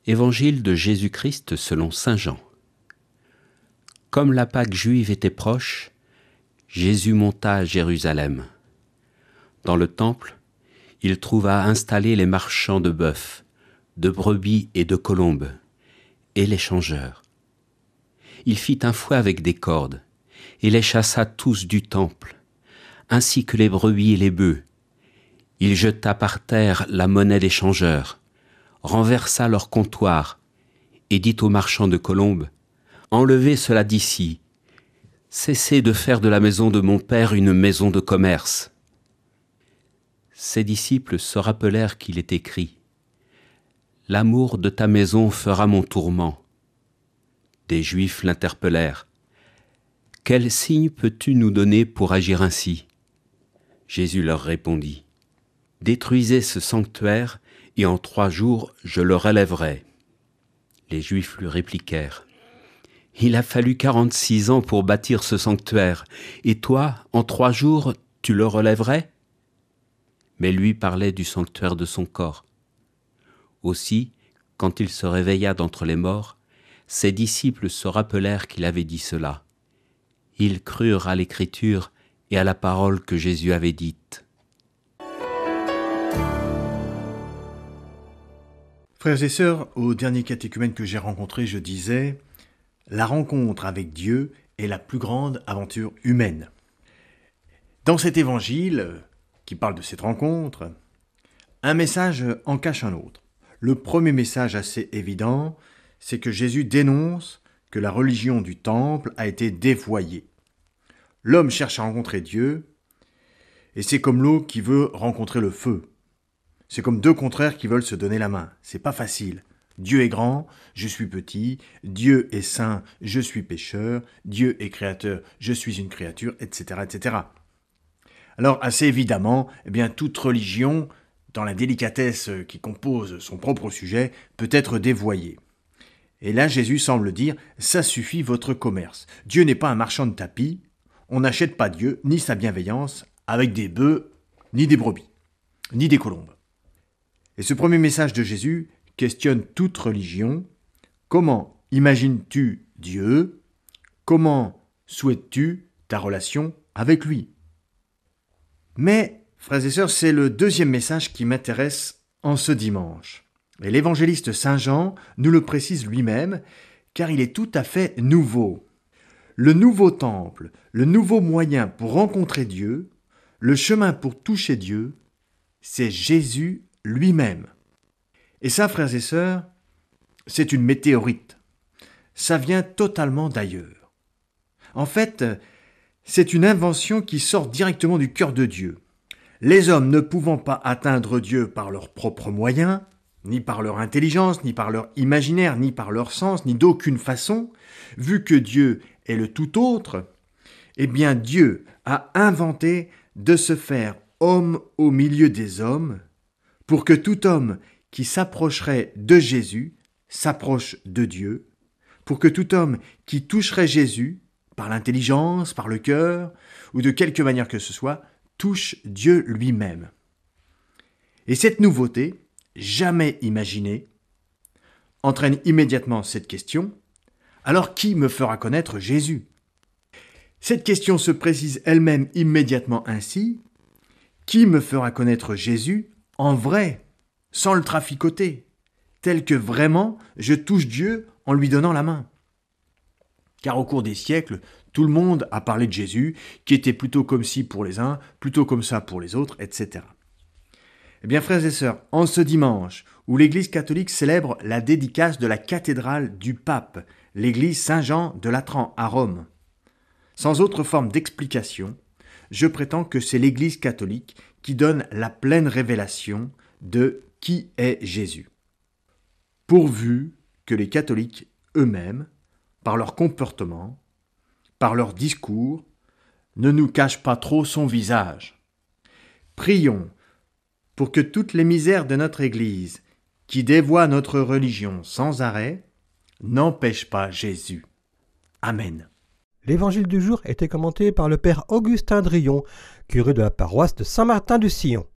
Évangile de Jésus-Christ selon saint Jean. Comme la Pâque juive était proche, Jésus monta à Jérusalem. Dans le temple, il trouva installés les marchands de bœufs, de brebis et de colombes, et les changeurs. Il fit un fouet avec des cordes, et les chassa tous du temple, ainsi que les brebis et les bœufs. Il jeta par terre la monnaie des changeurs, renversa leur comptoir, et dit aux marchands de colombes, « Enlevez cela d'ici, cessez de faire de la maison de mon Père une maison de commerce. » Ses disciples se rappelèrent qu'il est écrit, « L'amour de ta maison fera mon tourment. » Des Juifs l'interpellèrent, « Quel signe peux-tu nous donner pour agir ainsi ?» Jésus leur répondit, « Détruisez ce sanctuaire, et en 3 jours je le relèverai. » Les Juifs lui répliquèrent, « Il a fallu 46 ans pour bâtir ce sanctuaire, et toi, en 3 jours, tu le relèverais ?» Mais lui parlait du sanctuaire de son corps. Aussi, quand il se réveilla d'entre les morts, ses disciples se rappelèrent qu'il avait dit cela. Ils crurent à l'Écriture et à la parole que Jésus avait dite. Frères et sœurs, au dernier catéchumène que j'ai rencontré, je disais « La rencontre avec Dieu est la plus grande aventure humaine ». Dans cet évangile, qui parle de cette rencontre, un message en cache un autre. Le premier message assez évident, c'est que Jésus dénonce que la religion du temple a été dévoyée. L'homme cherche à rencontrer Dieu, et c'est comme l'eau qui veut rencontrer le feu. C'est comme 2 contraires qui veulent se donner la main. C'est pas facile. Dieu est grand, je suis petit. Dieu est saint, je suis pécheur. Dieu est créateur, je suis une créature, etc., etc. Alors, assez évidemment, toute religion, dans la délicatesse qui compose son propre sujet, peut être dévoyée. Et là, Jésus semble dire « Ça suffit votre commerce. Dieu n'est pas un marchand de tapis. On n'achète pas Dieu, ni sa bienveillance, avec des bœufs, ni des brebis, ni des colombes. » Et ce premier message de Jésus questionne toute religion. Comment imagines-tu Dieu ? Comment souhaites-tu ta relation avec lui ? Mais, frères et sœurs, c'est le deuxième message qui m'intéresse en ce dimanche. Et l'évangéliste Saint Jean nous le précise lui-même, car il est tout à fait nouveau. Le nouveau temple, le nouveau moyen pour rencontrer Dieu, le chemin pour toucher Dieu, c'est Jésus lui-même. Et ça, frères et sœurs, c'est une météorite. Ça vient totalement d'ailleurs. En fait, c'est une invention qui sort directement du cœur de Dieu. Les hommes ne pouvant pas atteindre Dieu par leurs propres moyens, ni par leur intelligence, ni par leur imaginaire, ni par leur sens, ni d'aucune façon, vu que Dieu est le tout autre, Dieu a inventé de se faire homme au milieu des hommes, pour que tout homme qui s'approcherait de Jésus s'approche de Dieu, pour que tout homme qui toucherait Jésus, par l'intelligence, par le cœur, ou de quelque manière que ce soit, touche Dieu lui-même. Et cette nouveauté, jamais imaginée, entraîne immédiatement cette question, alors qui me fera connaître Jésus ? Cette question se précise elle-même immédiatement ainsi, qui me fera connaître Jésus en vrai, sans le traficoter, tel que vraiment je touche Dieu en lui donnant la main. Car au cours des siècles, tout le monde a parlé de Jésus, qui était plutôt comme ci pour les uns, plutôt comme ça pour les autres, etc. Eh bien, frères et sœurs, en ce dimanche, où l'Église catholique célèbre la dédicace de la cathédrale du pape, l'Église Saint-Jean de Latran à Rome, sans autre forme d'explication, je prétends que c'est l'Église catholique qui donne la pleine révélation de qui est Jésus. Pourvu que les catholiques eux-mêmes, par leur comportement, par leur discours, ne nous cachent pas trop son visage. Prions pour que toutes les misères de notre Église, qui dévoient notre religion sans arrêt, n'empêchent pas Jésus. Amen. L'évangile du jour était commenté par le père Augustin Drillon, curé de la paroisse de Saint-Martin-du-Sillon.